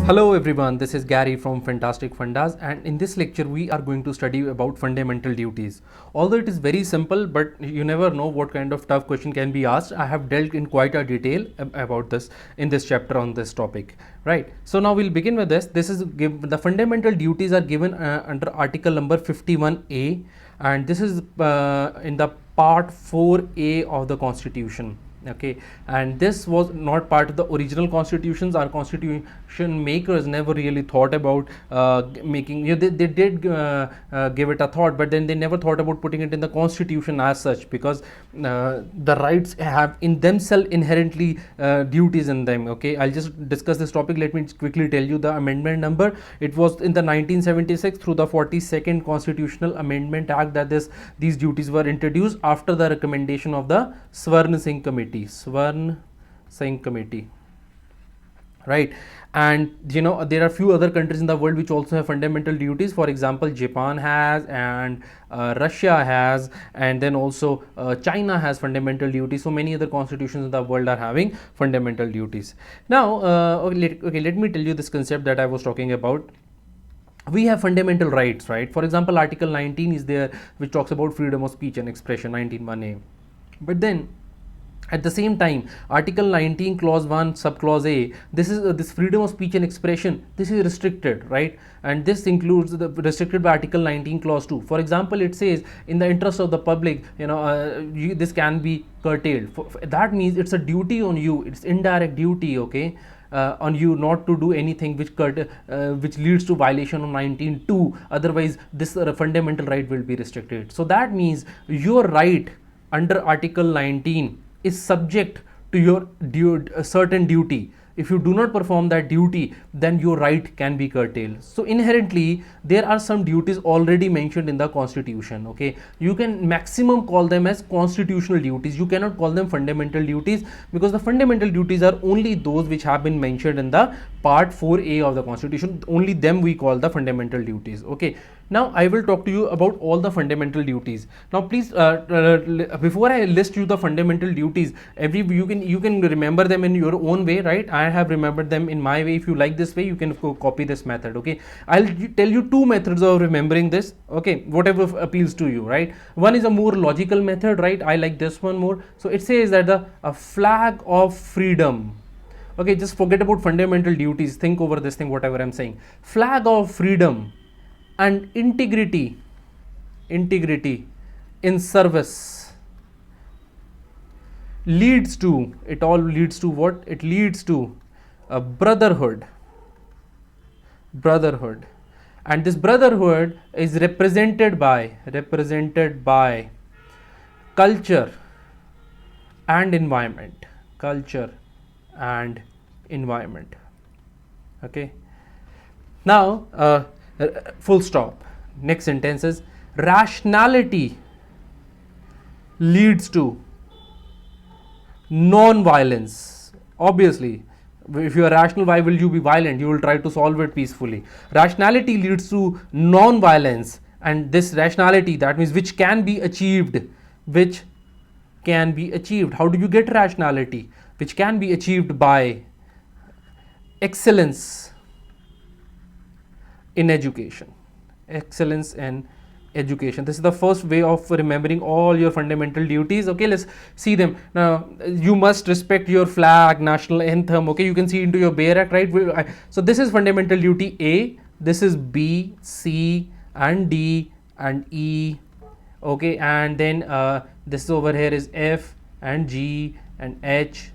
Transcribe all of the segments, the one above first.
Hello everyone, this is Gary from Fantastic Fundas, and in this lecture we are going to study about fundamental duties. Although it is very simple, but you never know what kind of tough question can be asked. I have dealt in quite a detail about this in this chapter on this topic, right? So now we'll begin with this. The fundamental duties are given under article number 51A, and this is in the part 4A of the Constitution. Okay, and this was not part of the original constitutions. Our constitution makers never really thought about making, they did give it a thought, but then they never thought about putting it in the constitution as such, because the rights have in themselves inherently duties in them. Okay, I'll just discuss this topic. Let me quickly tell you the amendment number. It was in the 1976 through the 42nd Constitutional Amendment Act that these duties were introduced after the recommendation of the Swarn Singh Committee, right? And there are few other countries in the world which also have fundamental duties. For example, Japan has, and Russia has, and then also China has fundamental duties. So many other constitutions in the world are having fundamental duties. Now let me tell you this concept that I was talking about. We have fundamental rights, right? For example, article 19 is there, which talks about freedom of speech and expression, 19(1)(a). But then at the same time, article 19 clause 1 subclause A, this is this freedom of speech and expression, this is restricted, right? And this includes the restricted by article 19 clause 2. For example, it says in the interest of the public, this can be curtailed. That means it's a duty on you, it's indirect duty, okay, on you not to do anything which leads to violation of 19(2). Otherwise this fundamental right will be restricted. So that means your right under article 19 is subject to your certain duty. If you do not perform that duty, then your right can be curtailed. So inherently there are some duties already mentioned in the constitution. Okay, you can maximum call them as constitutional duties. You cannot call them fundamental duties, because the fundamental duties are only those which have been mentioned in the part 4A of the constitution. Only them we call the fundamental duties. Okay, now I will talk to you about all the fundamental duties. Now please, before I list you the fundamental duties, you can remember them in your own way, right? I have remembered them in my way. If you like this way, you can copy this method. Okay, I'll tell you two methods of remembering this. Okay, whatever appeals to you, right? One is a more logical method, right? I like this one more. So it says that a flag of freedom. Okay, just forget about fundamental duties. Think over this thing, whatever I'm saying. Flag of freedom and integrity in service leads to what? It leads to a brotherhood, and this brotherhood is represented by culture and environment. Okay, now full stop. Next sentence is rationality leads to non-violence. Obviously, if you are rational, why will you be violent? You will try to solve it peacefully. Rationality leads to non-violence, and this rationality, that means which can be achieved. How do you get rationality? Which can be achieved by excellence in education. This is the first way of remembering all your fundamental duties. Okay, let's see them. Now you must respect your flag, national anthem. Okay, you can see into your Bear Act, right? So this is fundamental duty A, this is B, C and D and E. Okay, and then this over here is F and G and H,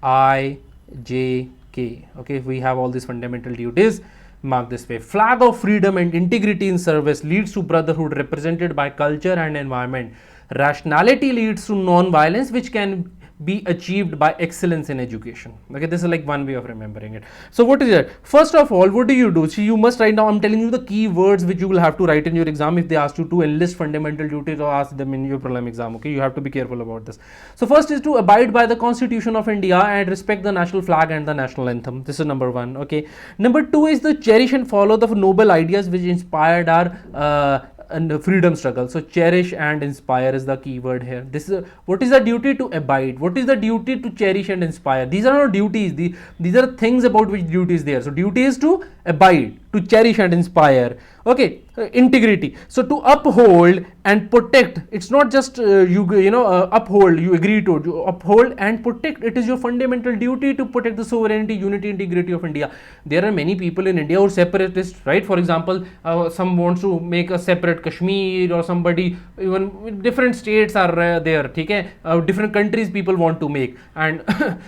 I, J, K. Okay, we have all these fundamental duties. Mark this way. Flag of freedom and integrity in service leads to brotherhood represented by culture and environment. Rationality leads to non-violence, which can be achieved by excellence in education. Okay, this is like one way of remembering it. So what is it? First of all, what do you do? So you must write down, I'm telling you the key words which you will have to write in your exam if they ask you to enlist fundamental duties or ask them in your prelim exam. Okay, you have to be careful about this. So first is to abide by the Constitution of India and respect the national flag and the national anthem. This is number one. Okay, number two is to cherish and follow the noble ideas which inspired our and freedom struggle. So cherish and inspire is the key word here. This is what is the duty to abide, what is the duty to cherish and inspire. These are not duties, these are things about which duty is there. So duty is to abide, to cherish and inspire. Okay, integrity, so to uphold and protect. It's not just uphold, you agree to uphold and protect. It is your fundamental duty to protect the sovereignty, unity, integrity of India. There are many people in India who are separatists, right? For example, some wants to make a separate Kashmir, or somebody, even different states are there, okay? Different countries people want to make, and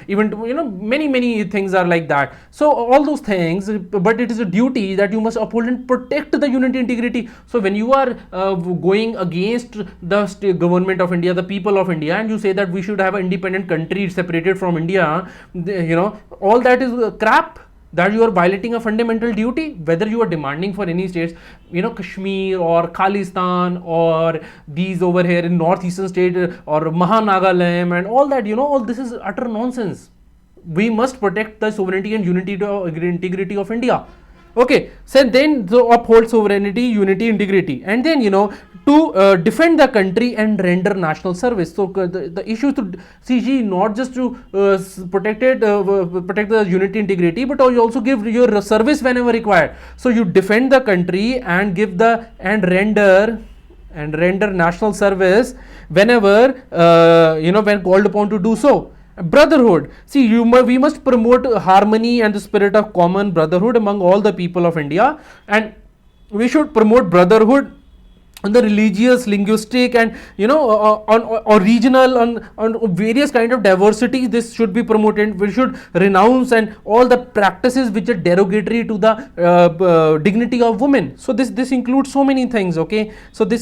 even many things are like that. So all those things, but it is a duty that you must uphold and protect the unity, integrity. So when you are going against the state government of India, the people of India, and you say that we should have an independent country separated from India, all that is crap. That you are violating a fundamental duty, whether you are demanding for any states, Kashmir or Khalistan, or these over here in northeastern state, or Mahanagaland, and all that, all this is utter nonsense. We must protect the sovereignty and unity to integrity of India. Okay, so then uphold sovereignty, unity, integrity, and then to defend the country and render national service. So the issue is to see, not just to protect the unity, integrity, but you also give your service whenever required. So you defend the country and render national service whenever when called upon to do so. Brotherhood, see, we must promote harmony and the spirit of common brotherhood among all the people of India, and we should promote brotherhood on the religious, linguistic, and on regional, on various kind of diversity. This should be promoted. We should renounce and all the practices which are derogatory to the dignity of women. So this includes so many things. Okay, so this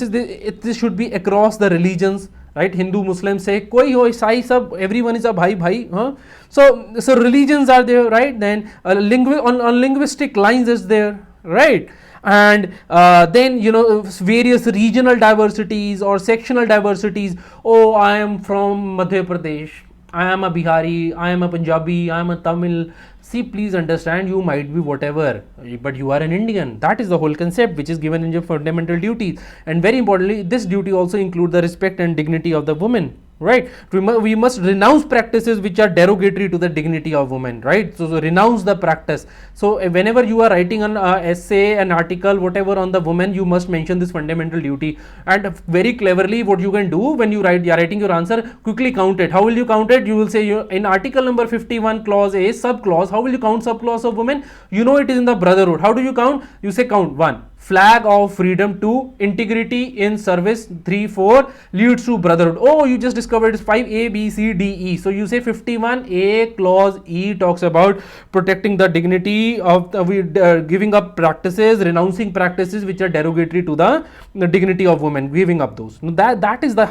should be across the religions, right? Hindu, Muslim, Sikh, koi ho, Isai, sab, everyone is a bhai, huh? So religions are there, right? Then on linguistic lines is there, right? And then various regional diversities or sectional diversities. Oh, I am from Madhya Pradesh, I am a Bihari, I am a Punjabi, I am a Tamil. See, please understand, you might be whatever, but you are an Indian. That is the whole concept which is given in your fundamental duties. And very importantly, this duty also includes the respect and dignity of the woman, right? We must renounce practices which are derogatory to the dignity of women, right? So renounce the practice. So whenever you are writing an essay, an article, whatever on the woman, you must mention this fundamental duty. And very cleverly, what you can do when you are writing your answer, quickly count it. How will you count it? You will say, in article number 51, clause A, subclause. How will you count subclause of women? It is in the brotherhood. How do you count? You say count 1. Flag of freedom, 2. Integrity in service, 3, 4. Leads to brotherhood. Oh, you just discovered it's 5, A, B, C, D, E. So you say 51, A, clause E talks about protecting the dignity of giving up practices, renouncing practices which are derogatory to the dignity of women, giving up those. That is the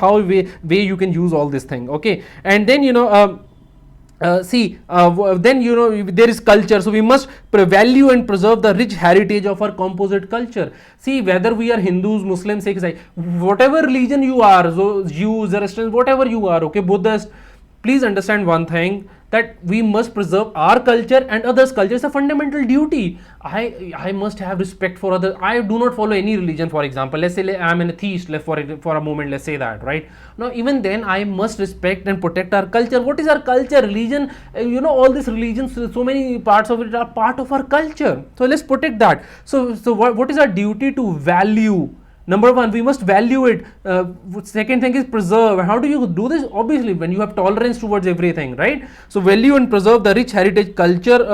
way you can use all this thing. Okay, and then then there is culture. So we must value and preserve the rich heritage of our composite culture. See, whether we are Hindus, Muslims, Sikhs, whatever religion you are, so Jews, Zoroastrians, whatever you are, okay, Buddhist, please understand one thing, that we must preserve our culture and others' culture. It's a fundamental duty. I must have respect for others. I do not follow any religion, for example. Let's say I'm an atheist, for a moment, let's say that, right? Now, even then, I must respect and protect our culture. What is our culture? Religion, all these religions, so many parts of it are part of our culture. So let's protect that. So what is our duty? To value. Number 1, we must value it. Second thing is preserve. How do you do this? Obviously, when you have tolerance towards everything, right? So value and preserve the rich heritage culture,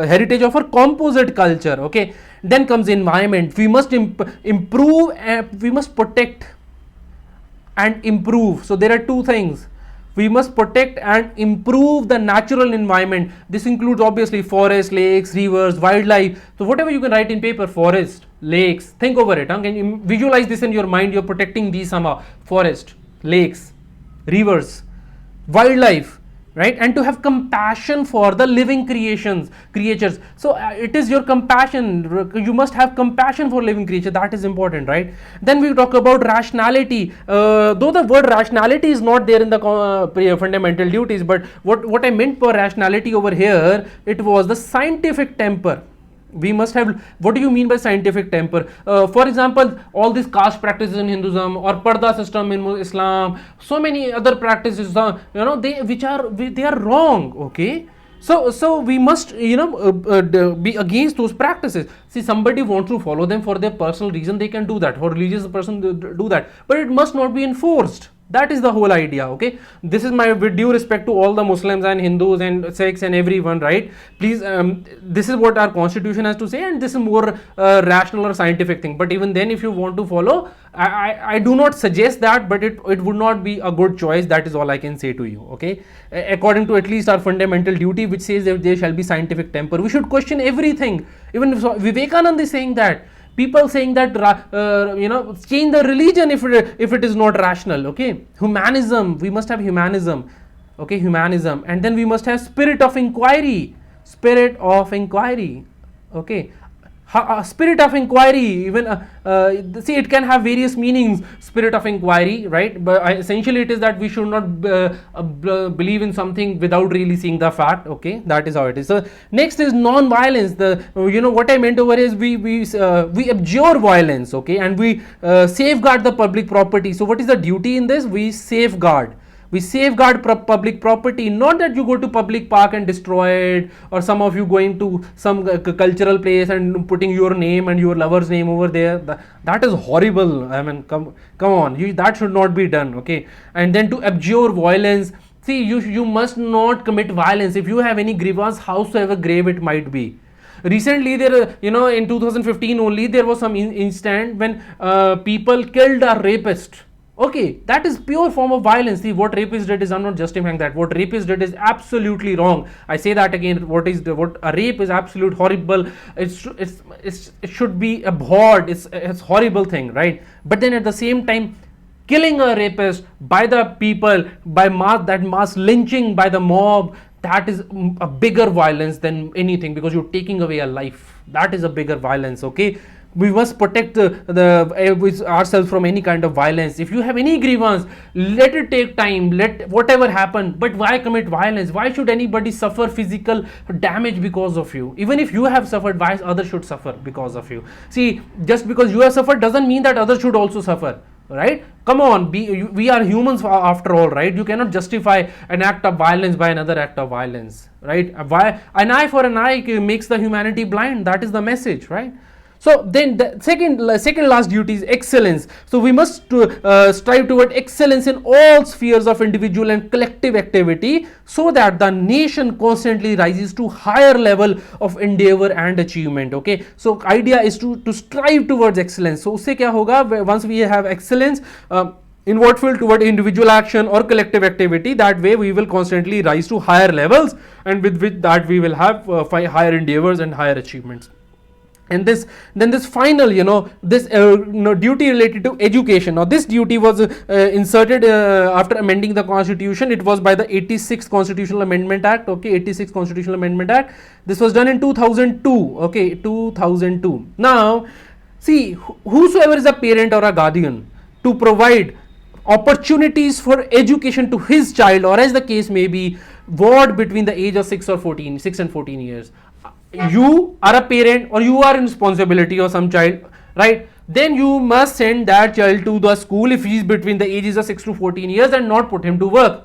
heritage of our composite culture. Okay. Then comes environment. We must improve. We must protect and improve. So there are two things. We must protect and improve the natural environment. This includes obviously forests, lakes, rivers, wildlife. So whatever you can write in paper, forest, lakes, think over it. Can you visualize this in your mind? You're protecting these somehow. Forest, lakes, rivers, wildlife, right? And to have compassion for the living creatures. So it is your compassion. You must have compassion for living creatures. That is important, right? Then we talk about rationality. Though the word rationality is not there in the fundamental duties, but what I meant for rationality over here, it was the scientific temper. We must have. What do you mean by scientific temper? For example, all these caste practices in Hinduism or parda system in Islam, so many other practices, they are wrong. Okay, so we must be against those practices. See, somebody wants to follow them for their personal reason, they can do that. For religious person, do that, but it must not be enforced. That is the whole idea. Okay, this is my, with due respect to all the Muslims and Hindus and Sikhs and everyone, right? Please, this is what our constitution has to say, and this is more rational or scientific thing. But even then, if you want to follow, I do not suggest that, but it would not be a good choice. That is all I can say to you. Okay, according to at least our fundamental duty, which says that there shall be scientific temper, we should question everything. Even if Vivekananda is saying that, people saying that change the religion if it is not rational. Okay, humanism, we must have humanism. Okay, humanism, and then we must have spirit of inquiry. Okay, spirit of inquiry, even see, it can have various meanings, spirit of inquiry, right? But essentially it is that we should not believe in something without really seeing the fact. Okay, that is how it is. So next is non-violence. The what I meant over is we abjure violence. Okay, and we safeguard the public property. So what is the duty in this? We safeguard public property. Not that you go to public park and destroy it, or some of you going to some cultural place and putting your name and your lover's name over there. That is horrible. I mean, come on, that should not be done. Okay, and then to abjure violence. See, you must not commit violence if you have any grievance, howsoever grave it might be. Recently, there in 2015 only, there was some incident when people killed a rapist. Okay, that is pure form of violence. See, what rapist did is, I'm not justifying that. What rapist did is absolutely wrong. I say that again. What a rape is absolute horrible. It should be abhorred. It's horrible thing, right? But then at the same time, killing a rapist by the people, by mass lynching by the mob, that is a bigger violence than anything, because you're taking away a life. That is a bigger violence. Okay, we must protect ourselves from any kind of violence. If you have any grievance, let it take time, let whatever happen, but why commit violence? Why should anybody suffer physical damage because of you? Even if you have suffered, why others should suffer because of you? See, just because you have suffered doesn't mean that others should also suffer, right? Come on, we are humans after all, right? You cannot justify an act of violence by another act of violence, right? Why an eye for an eye makes the humanity blind? That is the message, right? So then the second last duty is excellence. So we must strive toward excellence in all spheres of individual and collective activity, so that the nation constantly rises to higher level of endeavor and achievement. Okay, so idea is to strive towards excellence. So usse kya hoga, once we have excellence in what field, toward individual action or collective activity, that way we will constantly rise to higher levels, and with that we will have higher endeavors and higher achievements. And this final duty related to education. Now this duty was inserted after amending the constitution. It was by the 86th Constitutional Amendment Act. Okay, 86th Constitutional Amendment Act. This was done in 2002. Okay, 2002. Now see, whosoever is a parent or a guardian, to provide opportunities for education to his child, or as the case may be, ward between the age of 6 and 14 years. You are a parent, or you are in responsibility of some child, right? Then you must send that child to the school if he is between the ages of 6 to 14 years, and not put him to work.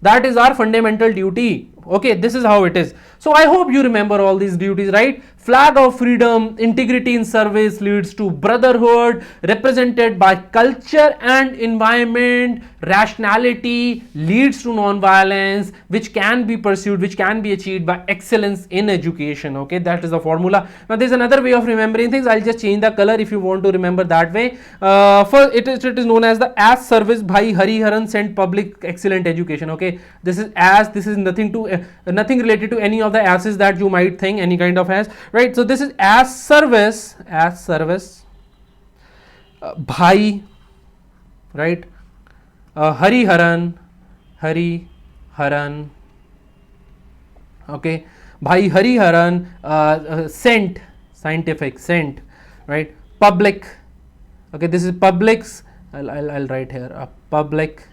That is our fundamental duty. Okay, this is how it is. So I hope you remember all these duties, right? Flag of freedom, integrity in service leads to brotherhood, represented by culture and environment. Rationality leads to non-violence, which can be pursued, which can be achieved by excellence in education. Okay, that is the formula. Now there's another way of remembering things. I'll just change the color if you want to remember that way. First, it is known as the as service by Hariharan sent public excellent education. Okay, this is nothing related to any of the asses that you might think, any kind of as, right? So this is as service bhai, right? Hariharan, okay, bhai Hariharan sent, scientific sent, right? Public, okay, this is public's, I'll write here, public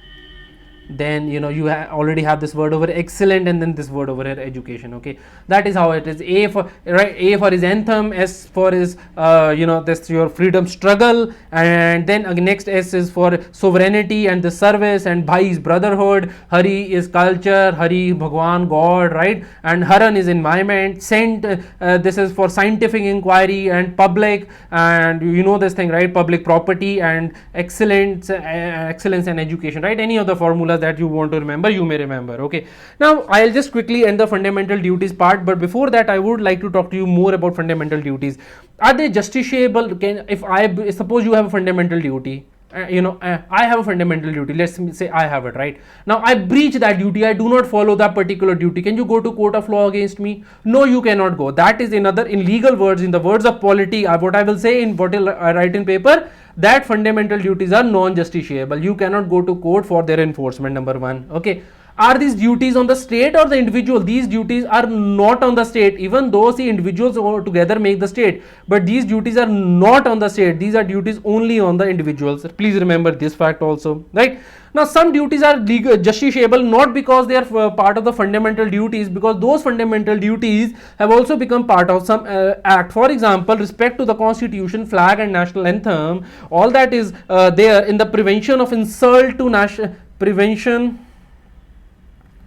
then you already have this word over excellent, and then this word over here education. Okay, that is how it is. A for right, A for his anthem, S for his this your freedom struggle, and then next S is for sovereignty and the service, and Bhai is brotherhood, Hari is culture, Hari Bhagwan God, right, and Haran is environment, Sent this is for scientific inquiry and public, and this thing, right, public property, and excellence and education, right. Any of the formulas that you want to remember, you may remember. Okay, now I'll just quickly end the fundamental duties part, but before that I would like to talk to you more about fundamental duties. Are they justiciable? If I suppose you have a fundamental duty, I have a fundamental duty, let's say I have it, right. Now I breach that duty, I do not follow that particular duty. Can you go to court of law against me? No, you cannot go. That is in legal words, in the words of polity, what I will say in what I write in paper, that fundamental duties are non-justiciable. You cannot go to court for their enforcement, number one. Okay, are these duties on the state or the individual? These duties are not on the state, even though the individuals together make the state, but these duties are not on the state. These are duties only on the individuals. Please remember this fact also, right. Now some duties are justiciable not because they are part of the fundamental duties, because those fundamental duties have also become part of some act. For example, respect to the constitution, flag and national anthem, all that is there in the prevention of insult to prevention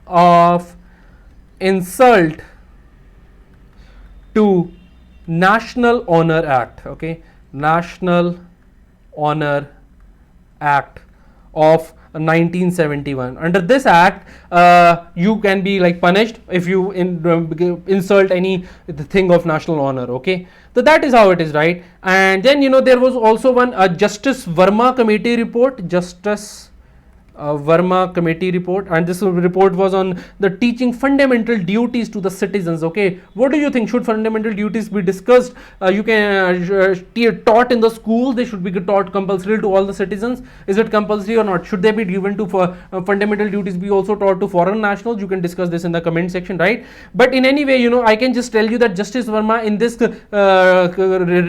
of insult to National Honor Act. Okay, National Honor Act of 1971. Under this act, you can be like punished if you insult any thing of national honor. Okay, so that is how it is, right. And then there was also one Justice Verma committee report, Verma committee report, and this report was on the teaching fundamental duties to the citizens. Okay, what do you think? Should fundamental duties be discussed? You can taught in the schools. They should be taught compulsory to all the citizens. Is it compulsory or not? Should they be given to fundamental duties be also taught to foreign nationals? You can discuss this in the comment section, right. But in any way, I can just tell you that Justice Verma in this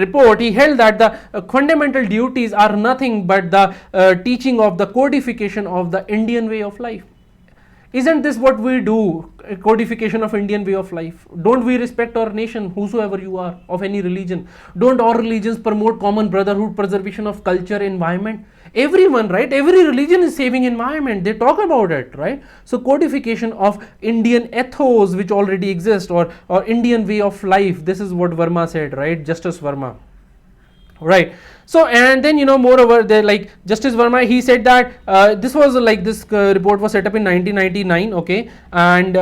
report, he held that the fundamental duties are nothing but the teaching of the codification of the Indian way of life. Isn't this what we do? Codification of Indian way of life. Don't we respect our nation, whosoever you are, of any religion? Don't all religions promote common brotherhood, preservation of culture, environment? Everyone, right? Every religion is saving environment. They talk about it, right? So codification of Indian ethos which already exist, or Indian way of life. This is what Verma said, right? Justice Verma. Right. So, and then moreover, they like Justice Verma, he said that this was like this report was set up in 1999, okay, and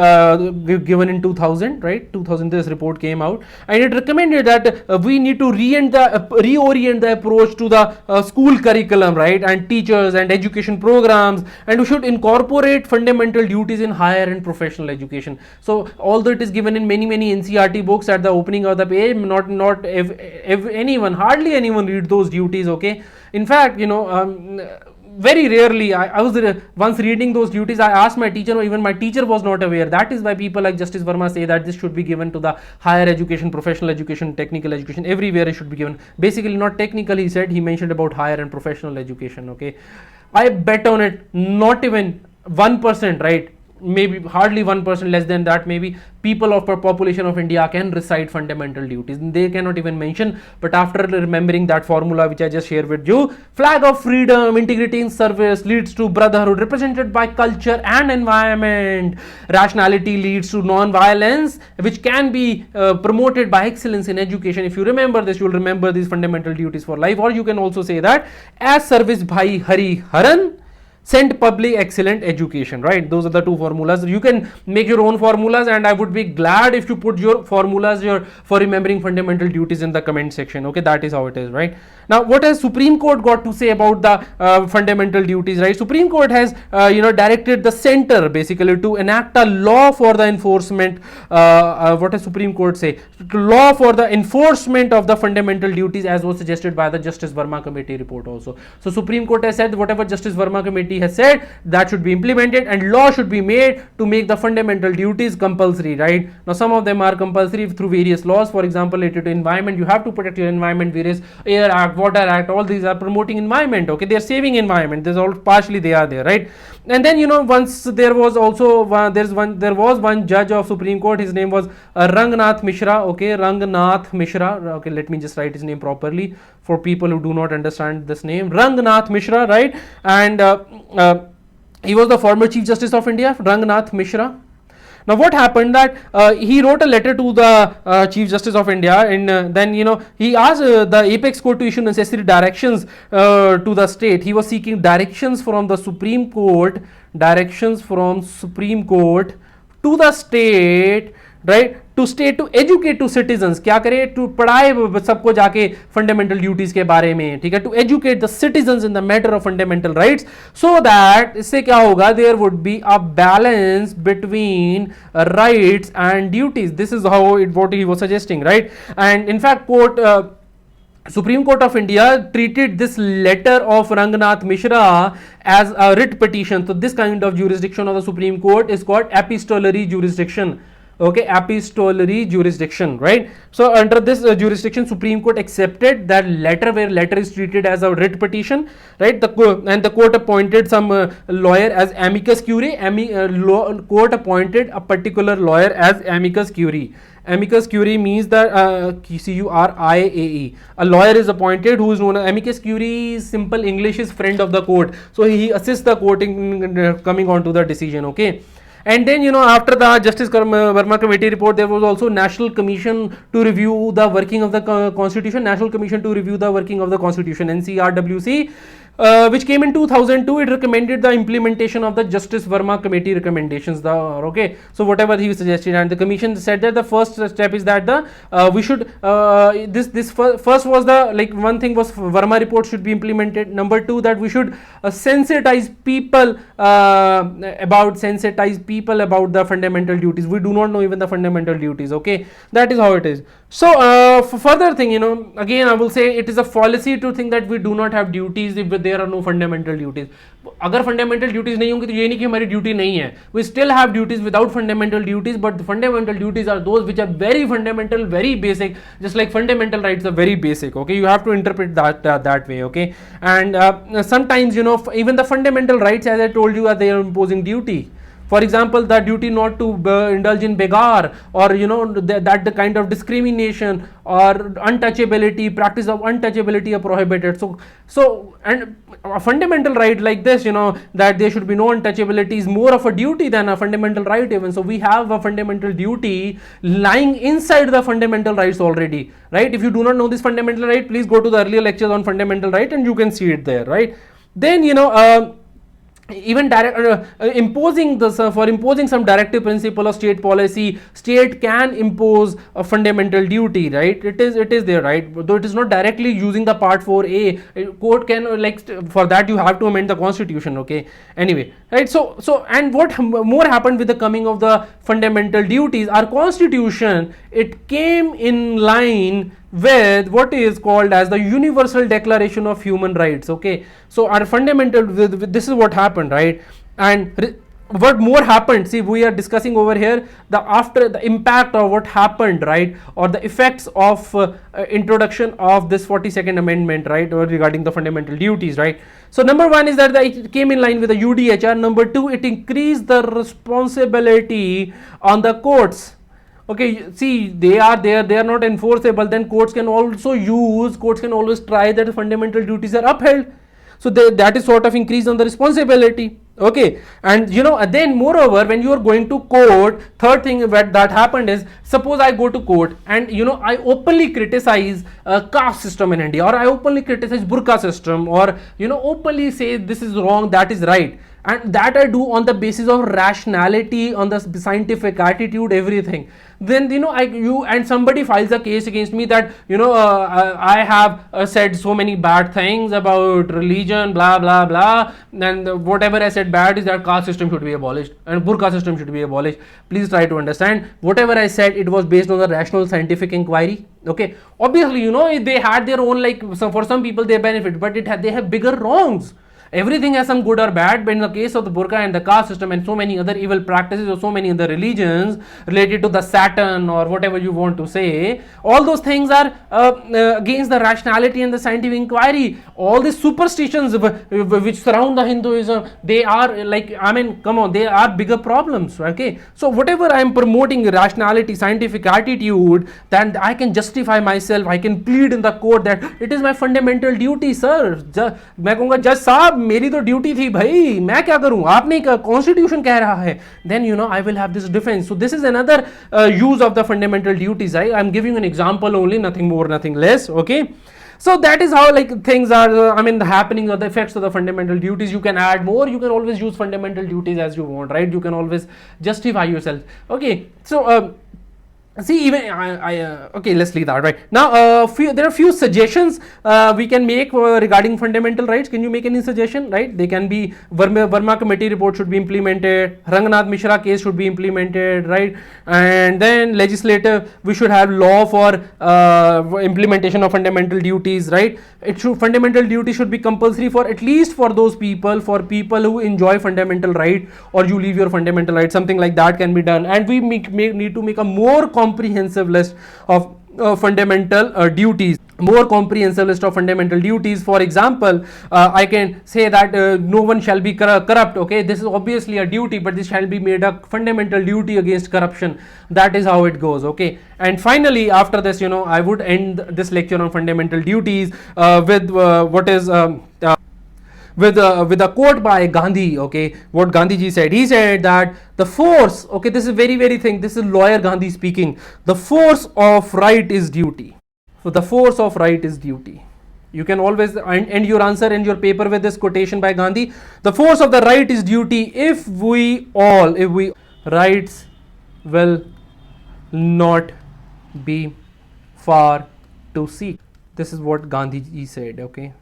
given in 2000, right, 2000 this report came out, and it recommended that we need to reorient the approach to the school curriculum, right, and teachers and education programs, and we should incorporate fundamental duties in higher and professional education. So although it is given in many NCERT books at the opening of the page, not if anyone, hardly anyone read those duties. Okay, in fact, very rarely. I was once reading those duties. I asked my teacher, even my teacher was not aware. That is why people like Justice Verma say that this should be given to the higher education, professional education, technical education, everywhere it should be given. Basically not technical, he said. He mentioned about higher and professional education. Okay, I bet on it, not even 1%, right, maybe hardly 1%, less than that, maybe people of population of India can recite fundamental duties. They cannot even mention. But after remembering that formula which I just shared with you, flag of freedom, integrity in service leads to brotherhood represented by culture and environment. Rationality leads to non-violence, which can be promoted by excellence in education. If you remember this, you will remember these fundamental duties for life. Or you can also say that as service by Hari Haran, sent public excellent education, right? Those are the two formulas. You can make your own formulas, and I would be glad if you put your formulas for remembering fundamental duties in the comment section. Okay, that is how it is, right? Now what has Supreme Court got to say about the fundamental duties, right? Supreme Court has directed the center basically to enact a law for the enforcement. What has Supreme Court say? Law for the enforcement of the fundamental duties, as was suggested by the Justice Verma committee report also. So Supreme Court has said whatever Justice Verma committee has said, that should be implemented, and law should be made to make the fundamental duties compulsory, right? Now some of them are compulsory through various laws. For example, related to environment, you have to protect your environment. Various Air Act, Water Act, all these are promoting environment. Okay, they are saving environment. There's all partially they are there, right? And then once there was also there was one judge of Supreme Court. His name was Rangnath Mishra. Okay, Rangnath Mishra. Okay, let me just write his name properly for people who do not understand this name. Rangnath Mishra, right? And he was the former Chief Justice of India, Rangnath Mishra. Now what happened that he wrote a letter to the Chief Justice of India, and then he asked the apex court to issue necessary directions to the state. He was seeking directions from the Supreme Court, to the state, right, to state to educate to citizens. क्या करे, to पढ़ाए सबको जाके fundamental duties के बारे में, ठीक है, to educate the citizens in the matter of fundamental rights, so that इससे क्या होगा, there would be a balance between rights and duties. This is how what he was suggesting, right? And in fact Supreme Court of India treated this letter of Rangnath Mishra as a writ petition. So this kind of jurisdiction of the Supreme Court is called epistolary jurisdiction. Okay, epistolary jurisdiction, right? So under this jurisdiction, Supreme Court accepted that letter, where letter is treated as a writ petition, right? And the court appointed some lawyer as amicus curiae. Court appointed a particular lawyer as amicus curiae. Amicus curiae means that C-U-R-I-A-E. A lawyer is appointed who is known as amicus curiae. Simple English is friend of the court. So he assists the court in coming on to the decision. Okay. And then after the Justice Verma committee report, there was also National Commission to review the working of the Constitution. National Commission to review the working of the Constitution, NCRWC, which came in 2002. It recommended the implementation of the Justice Verma committee recommendations. Okay, so whatever he suggested, and the commission said that the first step is that we should first was one thing was Verma report should be implemented. Number two, that we should sensitize people about the fundamental duties. We do not know even the fundamental duties. Okay, that is how it is. So for further thing, again I will say it is a fallacy to think that we do not have duties if there are no fundamental duties. अगर fundamental duties नहीं होंगी तो ये नहीं कि हमारी duty नहीं है. We still have duties without fundamental duties, but the fundamental duties are those which are very fundamental, very basic, just like fundamental rights are very basic. Okay, you have to interpret that way. Okay, and sometimes even the fundamental rights, as I told you, they are imposing duty. For example, the duty not to indulge in begar, or that the kind of discrimination or untouchability, practice of untouchability are prohibited. So and a fundamental right like this, that there should be no untouchability, is more of a duty than a fundamental right even. So we have a fundamental duty lying inside the fundamental rights already, right? If you do not know this fundamental right, please go to the earlier lectures on fundamental right and you can see it there, right? Then even imposing this for imposing some directive principle of state policy, state can impose a fundamental duty, right? It is there, right? Though it is not directly using the part 4a, court can for that you have to amend the constitution. Okay, anyway, right? So and what more happened with the coming of the fundamental duties? Our constitution, it came in line with what is called as the Universal Declaration of Human Rights. Okay, so our fundamental, this is what happened, right? And what more happened, see, we are discussing over here after the impact of what happened, right, or the effects of introduction of this 42nd amendment, right, or regarding the fundamental duties, right? So number one is that it came in line with the UDHR. Number two, it increased the responsibility on the courts. Okay, see, they are not enforceable, then courts can always try that fundamental duties are upheld. So that is sort of increase on the responsibility. Okay, and then moreover, when you are going to court, third thing that happened is, suppose I go to court and I openly criticize caste system in India, or I openly criticize burqa system, or openly say this is wrong, that is right, and that I do on the basis of rationality, on the scientific attitude, everything. Then and somebody files a case against me that I have said so many bad things about religion, blah blah blah, and whatever I said bad is that caste system should be abolished and burqa system should be abolished. Please try to understand, whatever I said, it was based on the rational scientific inquiry. Okay, obviously they had their own, for some people they benefit, but they have bigger wrongs. Everything has some good or bad, but in the case of the burqa and the caste system and so many other evil practices or so many other religions related to the Saturn or whatever you want to say, all those things are against the rationality and the scientific inquiry. All these superstitions which surround the Hinduism, they are like, I mean, come on, they are bigger problems. Okay, so whatever I am promoting rationality, scientific attitude, then I can justify myself, I can plead in the court that it is my fundamental duty. Sir, मैं कहूँगा जज साहब मेरी तो duty थी भाई, मैं क्या करूँ, आपने कॉन्स्टिट्यूशन कह रहा है, then you know I will have this defense. So this is another use of the fundamental duties. I'm giving an example only, nothing more, nothing less. Okay, so that is how like things are, I mean, the happening or the effects of the fundamental duties. You can add more, you can always use fundamental duties as you want, right? You can always justify yourself. Okay, so see, even okay, let's leave that right now. There are few suggestions we can make regarding fundamental rights. Can you make any suggestion? Right, they can be Verma committee report should be implemented, Rangnath Mishra case should be implemented, right? And then legislative, we should have law for implementation of fundamental duties, right? Fundamental duty should be compulsory for at least for those people, for people who enjoy fundamental right, or you leave your fundamental right, something like that can be done. And we need to make a more comprehensive list of fundamental duties, more comprehensive list of fundamental duties. For example, I can say that no one shall be corrupt. Okay, this is obviously a duty, but this shall be made a fundamental duty against corruption. That is how it goes. Okay, and finally, after this, you know, I would end this lecture on fundamental duties with what is with a quote by Gandhi. Okay, what Gandhiji said, he said that the force, okay, this is very thing, this is lawyer Gandhi speaking, the force of right is duty. So the force of right is duty. You can always end your answer in your paper with this quotation by Gandhi. The force of the right is duty. If rights will not be far to seek. This is what Gandhiji said. Okay,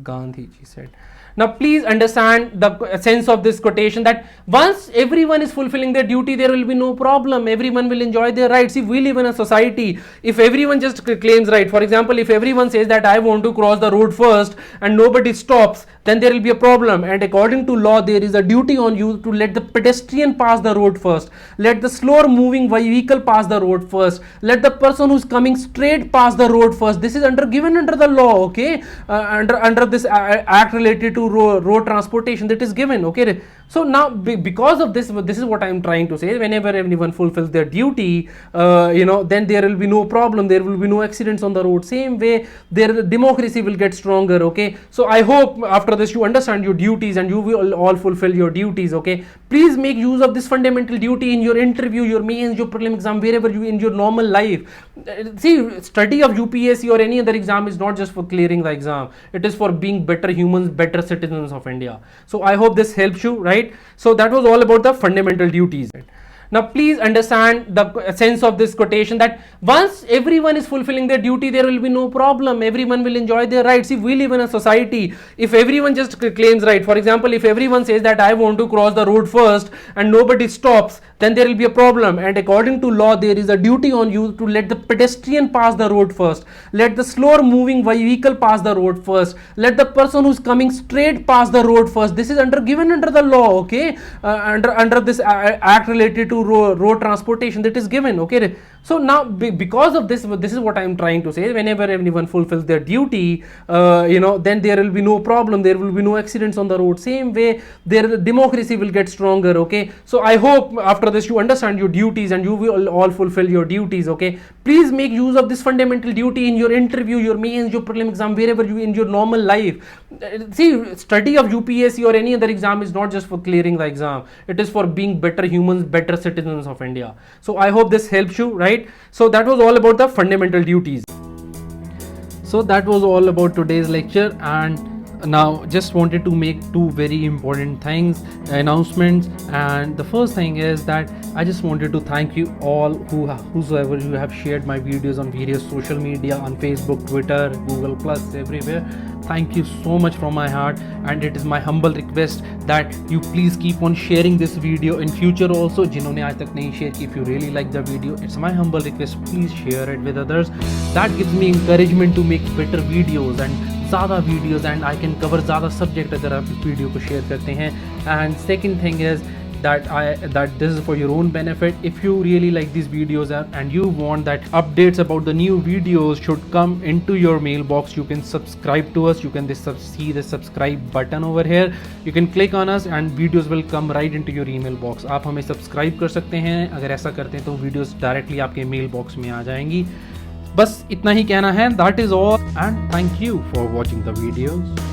Gandhiji said. Now please understand the sense of this quotation, that once everyone is fulfilling their duty, there will be no problem, everyone will enjoy their rights. If we live in a society, if everyone just claims right, for example, if everyone says that I want to cross the road first and nobody stops, then there will be a problem. And according to law, there is a duty on you to let the pedestrian pass the road first, let the slower moving vehicle pass the road first, let the person who's coming straight pass the road first. This is given under the law. Okay, under this act related to road transportation, that is given. Okay, so now because of this is what I am trying to say, whenever anyone fulfills their duty, you know, then there will be no problem, there will be no accidents on the road. Same way, their democracy will get stronger. Okay, so I hope after this you understand your duties and you will all fulfill your duties. Okay, please make use of this fundamental duty in your interview, your mains, your prelim exam, wherever you in your normal life. See, study of UPSC or any other exam is not just for clearing the exam, it is for being better humans, better citizens of India. So I hope this helps you, right? So that was all about the fundamental duties. Now please understand the sense of this quotation, that once everyone is fulfilling their duty, there will be no problem, everyone will enjoy their rights. If we live in a society, if everyone just claims right, for example, if everyone says that I want to cross the road first and nobody stops, then there will be a problem. And according to law, there is a duty on you to let the pedestrian pass the road first, let the slower moving vehicle pass the road first, let the person who's coming straight pass the road first. This is given under the law. Okay, under this act related to road transportation, that is given. Okay, so now because of this is what I am trying to say, whenever anyone fulfills their duty, you know, then there will be no problem, there will be no accidents on the road. Same way, their democracy will get stronger. Okay, so I hope after this you understand your duties and you will all fulfill your duties. Okay, please make use of this fundamental duty in your interview, your mains, your prelim exam, wherever you in your normal life. See, study of UPSC or any other exam is not just for clearing the exam, it is for being better humans, better citizens of India. So I hope this helps you, right? So that was all about the fundamental duties. So that was all about today's lecture, and now just wanted to make two very important announcements. And the first thing is that I just wanted to thank you all whosoever you have shared my videos on various social media, on Facebook, Twitter, Google Plus, everywhere. thank you so much from my heart, and it is my humble request that you please keep on sharing this video in future also. जिन्होंने आज तक नहीं share की, if you really like the video, it's my humble request, please share it with others. That gives me encouragement to make better videos and ज़्यादा videos, and I can cover ज़्यादा subject अगर आप इस video को share करते हैं. And second thing is that this is for your own benefit. If you really like these videos and you want that updates about the new videos should come into your mailbox, you can subscribe to us. You can see the subscribe button over here. You can click on us and videos will come right into your email box. आप हमें subscribe कर सकते हैं. अगर ऐसा करते हैं तो वीडियोस डायरेक्टली आपके मेल बॉक्स में आ जाएंगी. बस इतना ही कहना है. That is all, and thank you for watching the videos.